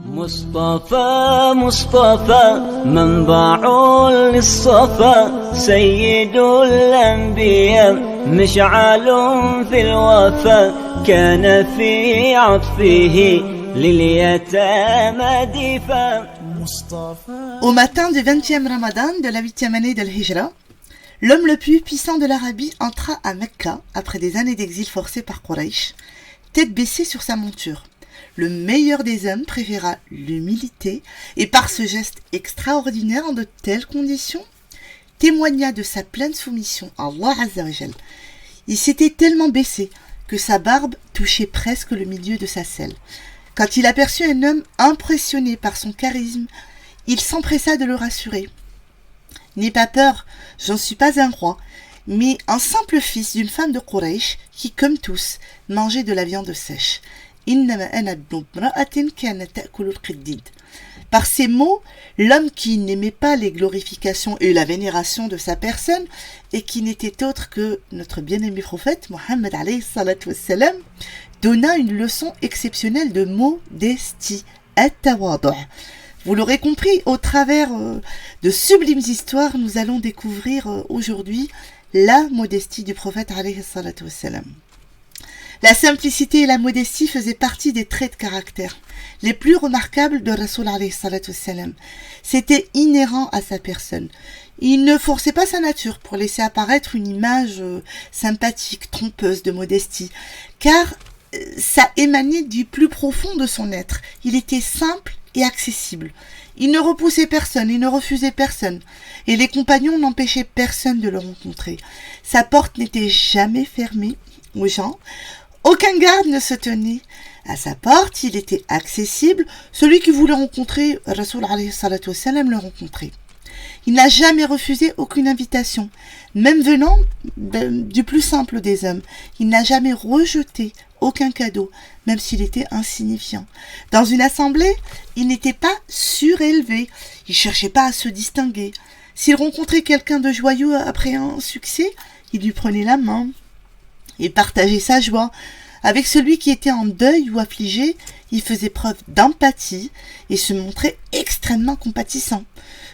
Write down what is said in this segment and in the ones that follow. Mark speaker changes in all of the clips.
Speaker 1: مصطفى مصطفى منبع للصفا سيد الأنبياء مشعل في الوفا كان في عطفه لليتامى دفا.
Speaker 2: Au matin du 20e Ramadan de la 8e année de l'Hijra, l'homme le plus puissant de l'Arabie entra à Mecca après des années d'exil forcé par Quraysh, tête baissée sur sa monture. Le meilleur des hommes préféra l'humilité et par ce geste extraordinaire en de telles conditions, témoigna de sa pleine soumission à Allah Azza wa Jal. Il s'était tellement baissé que sa barbe touchait presque le milieu de sa selle. Quand il aperçut un homme impressionné par son charisme, il s'empressa de le rassurer. « N'aie pas peur, j'en suis pas un roi, mais un simple fils d'une femme de Quraysh qui, comme tous, mangeait de la viande sèche. » Par ces mots, l'homme qui n'aimait pas les glorifications et la vénération de sa personne et qui n'était autre que notre bien-aimé prophète Mohammed alayhi salatu wassalam, donna une leçon exceptionnelle de modestie. Vous l'aurez compris, au travers de sublimes histoires, nous allons découvrir aujourd'hui la modestie du prophète alayhi salatu wassalam. La simplicité et la modestie faisaient partie des traits de caractère les plus remarquables de Rasoul alayhi salatu wassalam. C'était inhérent à sa personne. Il ne forçait pas sa nature pour laisser apparaître une image sympathique, trompeuse de modestie, car ça émanait du plus profond de son être. Il était simple et accessible. Il ne repoussait personne, il ne refusait personne, et les compagnons n'empêchaient personne de le rencontrer. Sa porte n'était jamais fermée aux gens. Aucun garde ne se tenait à sa porte, il était accessible. Celui qui voulait rencontrer Rasoul alayhi salatu wassalam le rencontrait. Il n'a jamais refusé aucune invitation, même venant du plus simple des hommes. Il n'a jamais rejeté aucun cadeau, même s'il était insignifiant. Dans une assemblée, il n'était pas surélevé, il ne cherchait pas à se distinguer. S'il rencontrait quelqu'un de joyeux après un succès, il lui prenait la main et partageait sa joie. Avec celui qui était en deuil ou affligé, il faisait preuve d'empathie et se montrait extrêmement compatissant.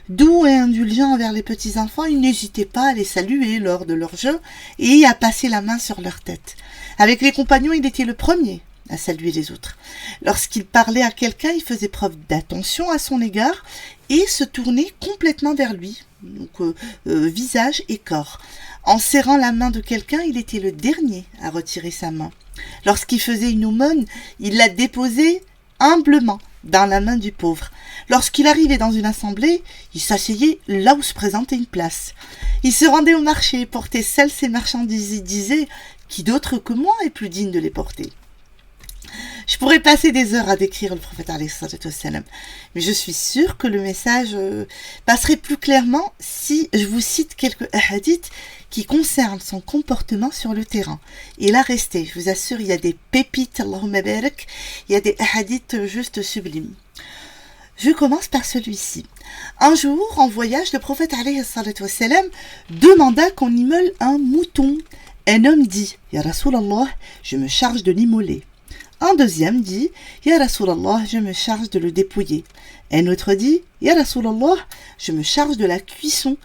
Speaker 2: Doux et indulgent envers les petits-enfants, il n'hésitait pas à les saluer lors de leur jeu et à passer la main sur leur tête. Avec les compagnons, il était le premier à saluer les autres. Lorsqu'il parlait à quelqu'un, il faisait preuve d'attention à son égard et se tournait complètement vers lui, donc visage et corps. En serrant la main de quelqu'un, il était le dernier à retirer sa main. Lorsqu'il faisait une aumône, il la déposait humblement dans la main du pauvre. Lorsqu'il arrivait dans une assemblée, il s'asseyait là où se présentait une place. Il se rendait au marché et portait seules ses marchandises. Il disait « Qui d'autre que moi est plus digne de les porter ?» Je pourrais passer des heures à décrire le prophète alayhi salatu wassalam, mais je suis sûre que le message passerait plus clairement si je vous cite quelques hadiths qui concernent son comportement sur le terrain. Et là, restez, je vous assure, il y a des pépites, Allahumma barak, il y a des hadiths juste sublimes. Je commence par celui-ci. Un jour, en voyage, le prophète alayhi salatu wassalam demanda qu'on immole un mouton. Un homme dit « Ya Rasulallah, je me charge de l'immoler ». Un deuxième dit « Ya Rasulallah, je me charge de le dépouiller ». Un autre dit « Ya Rasulallah, je me charge de la cuisson ».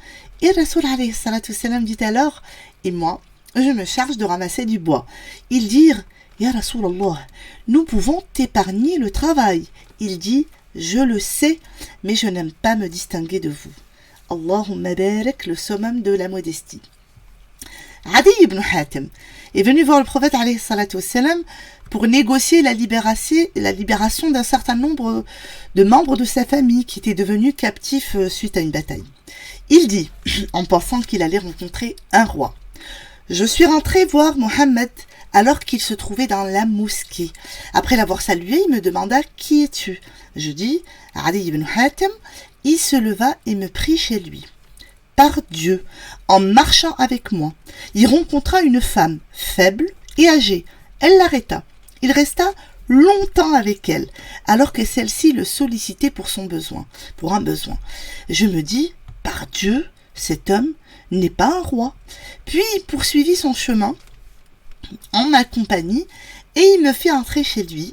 Speaker 2: Et Rasoul alayhi salatu wassalam dit alors « Et moi, je me charge de ramasser du bois ». Ils dirent « Ya Rasulallah, nous pouvons t'épargner le travail ». Il dit « Je le sais, mais je n'aime pas me distinguer de vous ». Allahumma barak, le summum de la modestie. Adi ibn Hatim est venu voir le prophète alayhi salatu wassalam pour négocier la libération d'un certain nombre de membres de sa famille qui étaient devenus captifs suite à une bataille. Il dit, en pensant qu'il allait rencontrer un roi, « Je suis rentré voir Mohammed alors qu'il se trouvait dans la mosquée. Après l'avoir salué, il me demanda « Qui es-tu » Je dis « Ali ibn Hatim ». Il se leva et me prit chez lui. Par Dieu, en marchant avec moi, il rencontra une femme faible et âgée. Elle l'arrêta. Il resta longtemps avec elle, alors que celle-ci le sollicitait pour un besoin. Je me dis, par Dieu, cet homme n'est pas un roi. Puis il poursuivit son chemin en ma compagnie et il me fit entrer chez lui.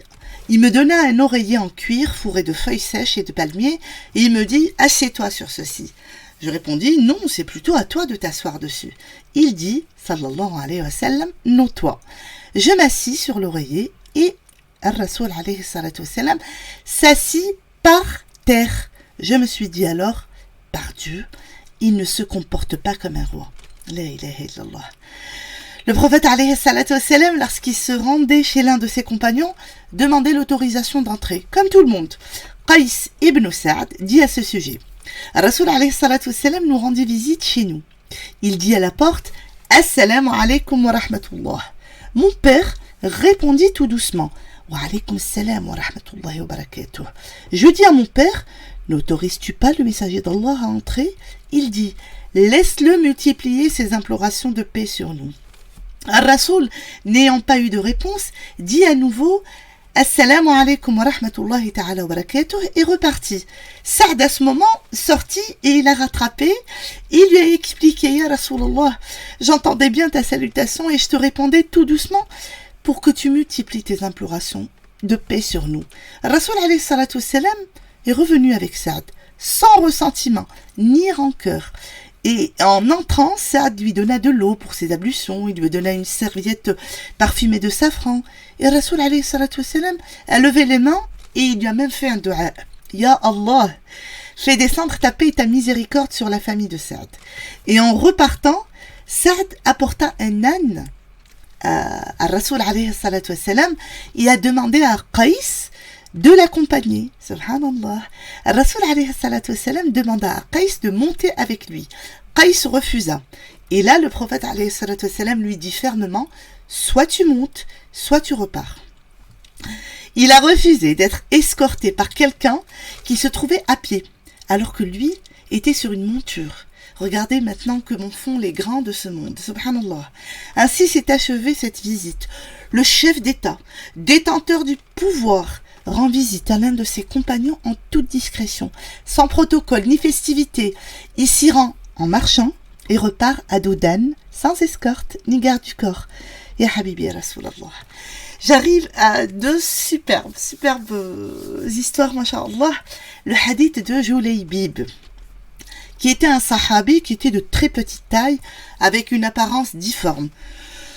Speaker 2: Il me donna un oreiller en cuir fourré de feuilles sèches et de palmiers et il me dit « Assieds-toi sur ceci ». Je répondis « Non, c'est plutôt à toi de t'asseoir dessus ». Il dit « Sallallahu alayhi wa sallam, non toi ». Je m'assis sur l'oreiller et Ar-Rasoul alayhi salatu wa sallam s'assit par terre. Je me suis dit alors « Par Dieu, il ne se comporte pas comme un roi ». La ilaha illallah. Le prophète alayhi salatu wa sallam, lorsqu'il se rendait chez l'un de ses compagnons, demandait l'autorisation d'entrer, comme tout le monde. Qais ibn Sa'd dit à ce sujet. Rasoul alayhi salatu wa sallam nous rendit visite chez nous. Il dit à la porte « Assalamu alaykum wa rahmatullah ». Mon père répondit tout doucement « Wa alaykum salam wa rahmatullahi wa barakatuh ». Je dis à mon père « N'autorises-tu pas le messager d'Allah à entrer ?» Il dit « Laisse-le multiplier ses implorations de paix sur nous ». Ar-Rasoul, n'ayant pas eu de réponse, dit à nouveau « Assalamu alaykum wa rahmatullahi ta'ala wa barakatuh » et reparti. Saad à ce moment sortit et il l'a rattrapé. Il lui a expliqué « Ya Rasulallah, j'entendais bien ta salutation et je te répondais tout doucement pour que tu multiplies tes implorations de paix sur nous. » Rasoul alayhi salatu wassalam est revenu avec Saad, sans ressentiment ni rancœur. Et en entrant, Saad lui donna de l'eau pour ses ablutions, il lui donna une serviette parfumée de safran. Et Rasoul alayhi salatu wassalam a levé les mains et il lui a même fait un dua. Ya Allah, fais descendre ta paix et ta miséricorde sur la famille de Saad. Et en repartant, Saad apporta un âne à Rasoul alayhi salatu wassalam et a demandé à Qais de l'accompagner. Subhanallah. Rasoul alayhi salatu wassalam demanda à Qais de monter avec lui. Qais refusa. Et là, le prophète alayhi salatu wassalam lui dit fermement « Soit tu montes, soit tu repars ». Il a refusé d'être escorté par quelqu'un qui se trouvait à pied, alors que lui était sur une monture. Regardez maintenant que m'en font les grands de ce monde. Subhanallah. Ainsi s'est achevée cette visite. Le chef d'État, détenteur du pouvoir, rend visite à l'un de ses compagnons en toute discrétion, sans protocole ni festivité. Il s'y rend en marchant et repart à dos d'âne, sans escorte ni garde du corps. Ya Habibi Rasulallah. J'arrive à deux superbes histoires, masha'Allah. Le hadith de Julaybib, qui était un sahabi qui était de très petite taille, avec une apparence difforme.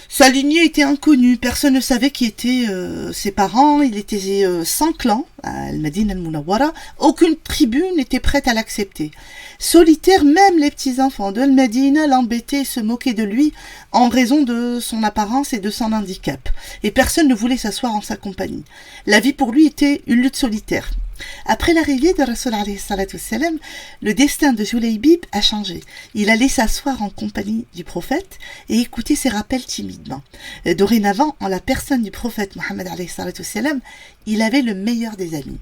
Speaker 2: Sa lignée était inconnue, personne ne savait qui étaient ses parents, il était sans clan, à Al-Madina al-Munawwara, aucune tribu n'était prête à l'accepter. Solitaire, même les petits-enfants de Al-Madina l'embêtaient et se moquaient de lui en raison de son apparence et de son handicap, et personne ne voulait s'asseoir en sa compagnie. La vie pour lui était une lutte solitaire. Après l'arrivée de Rasoul alayhi salatu wassalam, le destin de Julaybib a changé. Il allait s'asseoir en compagnie du prophète et écouter ses rappels timidement. Dorénavant, en la personne du prophète Mohammed alayhi salatu wassalam, il avait le meilleur des amis.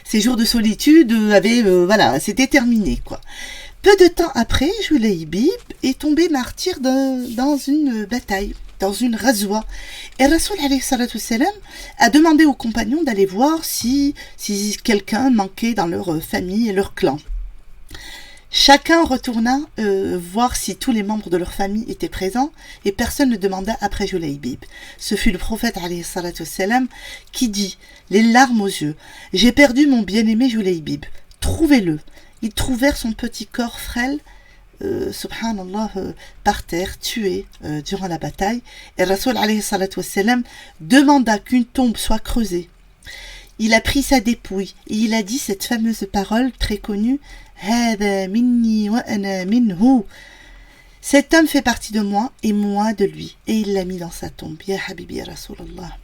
Speaker 2: Ses jours de solitude c'était terminé, quoi. Peu de temps après, Julaybib est tombé martyr dans une bataille, dans une razwa. Et Rasoul alayhi salatu wassalam a demandé aux compagnons d'aller voir si quelqu'un manquait dans leur famille et leur clan. Chacun retourna voir si tous les membres de leur famille étaient présents et personne ne demanda après Julaybib. Ce fut le prophète alayhi salatu wassalam qui dit, les larmes aux yeux, « J'ai perdu mon bien-aimé Julaybib, trouvez-le ». Ils trouvèrent son petit corps frêle, subhanallah, par terre, tué durant la bataille. Et Rasoul alayhi salatu wassalam demanda qu'une tombe soit creusée. Il a pris sa dépouille et il a dit cette fameuse parole très connue, « Hada minni wa ana minhu » Cet homme fait partie de moi et moi de lui. Et il l'a mis dans sa tombe. Ya Habibi ya Rasulallah.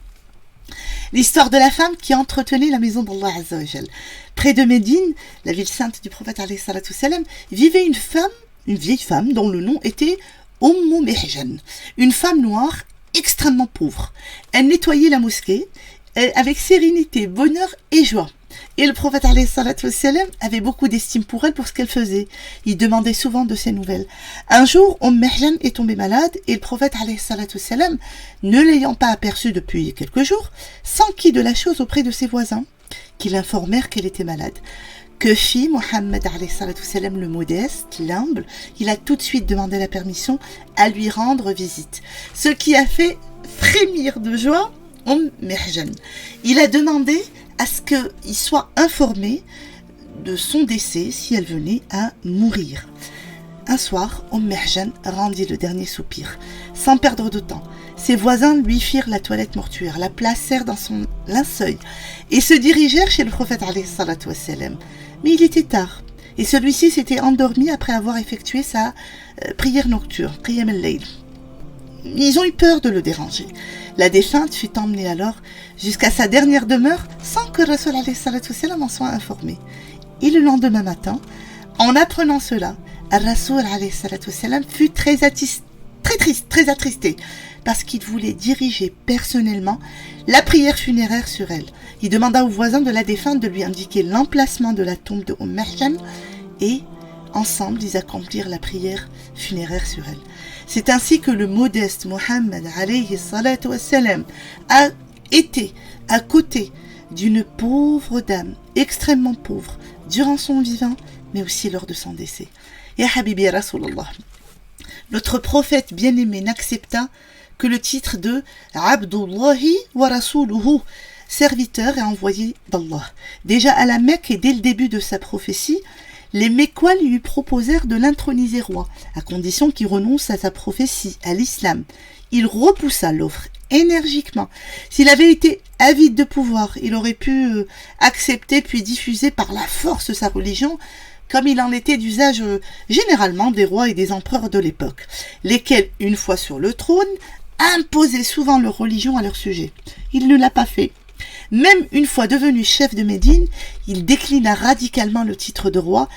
Speaker 2: L'histoire de la femme qui entretenait la maison d'Allah Azza wa Jal. Près de Médine, la ville sainte du prophète alayhi salatu wassalam, vivait une vieille femme dont le nom était Mihjan, une femme noire extrêmement pauvre. Elle nettoyait la mosquée avec sérénité, bonheur et joie. Et le prophète alayhi salatu wassalam avait beaucoup d'estime pour elle pour ce qu'elle faisait. Il demandait souvent de ses nouvelles. Un jour, Mihjan est tombée malade et le prophète alayhi salatu wassalam, ne l'ayant pas aperçue depuis quelques jours, s'enquit de la chose auprès de ses voisins, qui l'informèrent qu'elle était malade. Que fit Mohammed alayhi salatu wassalam, le modeste, l'humble? Il a tout de suite demandé la permission à lui rendre visite. Ce qui a fait frémir de joie Mihjan. Il a demandé à ce qu'il soit informé de son décès si elle venait à mourir. Un soir, Mihjan rendit le dernier soupir. Sans perdre de temps, ses voisins lui firent la toilette mortuaire, la placèrent dans son linceul et se dirigèrent chez le prophète alayhi salatu wassalam. Mais il était tard et celui-ci s'était endormi après avoir effectué sa prière nocturne, qiyam al-layl. Ils ont eu peur de le déranger. La défunte fut emmenée alors jusqu'à sa dernière demeure sans que Rasul alayhi salatu wassalam en soit informé. Et le lendemain matin, en apprenant cela, Rasul alayhi salatu wassalam fut très triste, très attristé, parce qu'il voulait diriger personnellement la prière funéraire sur elle. Il demanda aux voisins de la défunte de lui indiquer l'emplacement de la tombe de Mihjan et ensemble ils accomplirent la prière funéraire sur elle. C'est ainsi que le modeste Mohammed alayhi salatu wassalam a été à côté d'une pauvre dame, extrêmement pauvre, durant son vivant, mais aussi lors de son décès. Ya Habibi Rasulallah. Notre prophète bien-aimé n'accepta que le titre de Abdullahi wa Rasuluhu, serviteur et envoyé d'Allah. Déjà à la Mecque et dès le début de sa prophétie, les Mécois lui proposèrent de l'introniser roi, à condition qu'il renonce à sa prophétie, à l'islam. Il repoussa l'offre énergiquement. S'il avait été avide de pouvoir, il aurait pu accepter puis diffuser par la force sa religion, comme il en était d'usage généralement des rois et des empereurs de l'époque, lesquels, une fois sur le trône, imposaient souvent leur religion à leur sujet. Il ne l'a pas fait. Même une fois devenu chef de Médine, il déclina radicalement le titre de roi,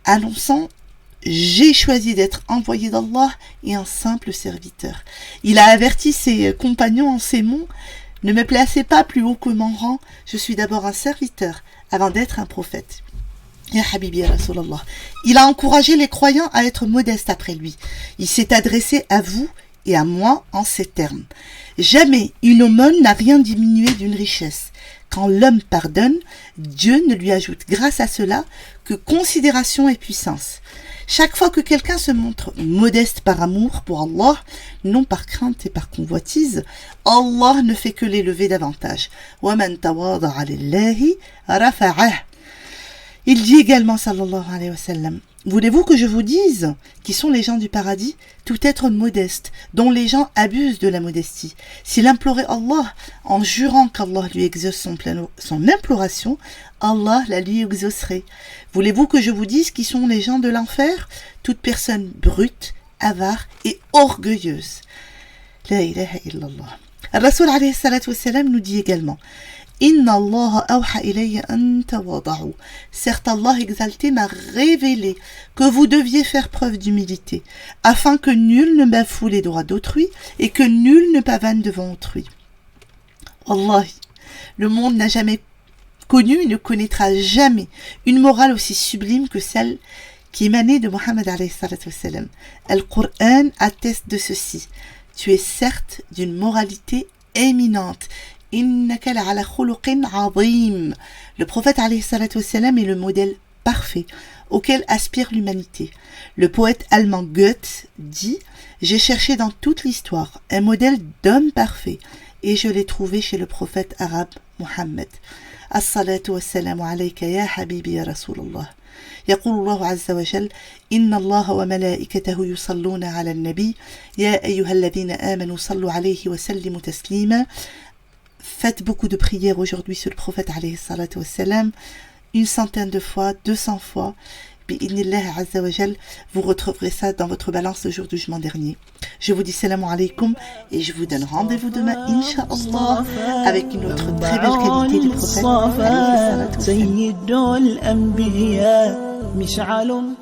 Speaker 2: annonçant « J'ai choisi d'être envoyé d'Allah et un simple serviteur ». Il a averti ses compagnons en ces mots « Ne me placez pas plus haut que mon rang, je suis d'abord un serviteur avant d'être un prophète ». Ya Habibi Rasulallah. Il a encouragé les croyants à être modestes après lui. Il s'est adressé à vous et à moi en ces termes. Jamais une aumône n'a rien diminué d'une richesse. Quand l'homme pardonne, Dieu ne lui ajoute grâce à cela que considération et puissance. Chaque fois que quelqu'un se montre modeste par amour pour Allah, non par crainte et par convoitise, Allah ne fait que l'élever davantage. وَمَنْ تَوَاضَعَ لِلَّهِ رَفَعَهُ. Il dit également, sallallahu alayhi wa sallam, « Voulez-vous que je vous dise qui sont les gens du paradis? Tout être modeste, dont les gens abusent de la modestie. S'il implorait Allah, en jurant qu'Allah lui exauce son imploration, Allah la lui exaucerait. Voulez-vous que je vous dise qui sont les gens de l'enfer? Toute personne brute, avare et orgueilleuse. » La ilaha illallah. Rasul alayhi salatu wassalam nous dit également, Inna Allah awha ilayya an tawada'u. Certes, Allah exalté m'a révélé que vous deviez faire preuve d'humilité, afin que nul ne bafoue les droits d'autrui et que nul ne pavane devant autrui. Allah, le monde n'a jamais connu et ne connaîtra jamais une morale aussi sublime que celle qui émanait de Mohammed alayhi salatu wassalam. Al-Qur'an atteste de ceci. Tu es certes d'une moralité éminente. Le prophète alayhi salatu wassalam est le modèle parfait auquel aspire l'humanité. Le poète allemand Goethe dit « J'ai cherché dans toute l'histoire un modèle d'homme parfait et je l'ai trouvé chez le prophète arabe Mohammed. As-salatu wassalamu alayka ya habibi ya Rasulallah. يقول الله عز وجل إن الله وملائكته يصلون على النبي يا أيها الذين آمنوا صلوا عليه وسلموا تسليما. Faites beaucoup de prières aujourd'hui sur le prophète alayhi salatu wassalam, 100 de fois, 200 fois. Bi'idnillah azza wa jal, vous retrouverez ça dans votre balance le jour du jugement dernier. Je vous dis salam alaykoum et je vous donne rendez-vous demain, incha'Allah, avec une autre très belle qualité du prophète alayhi salatu wassalam.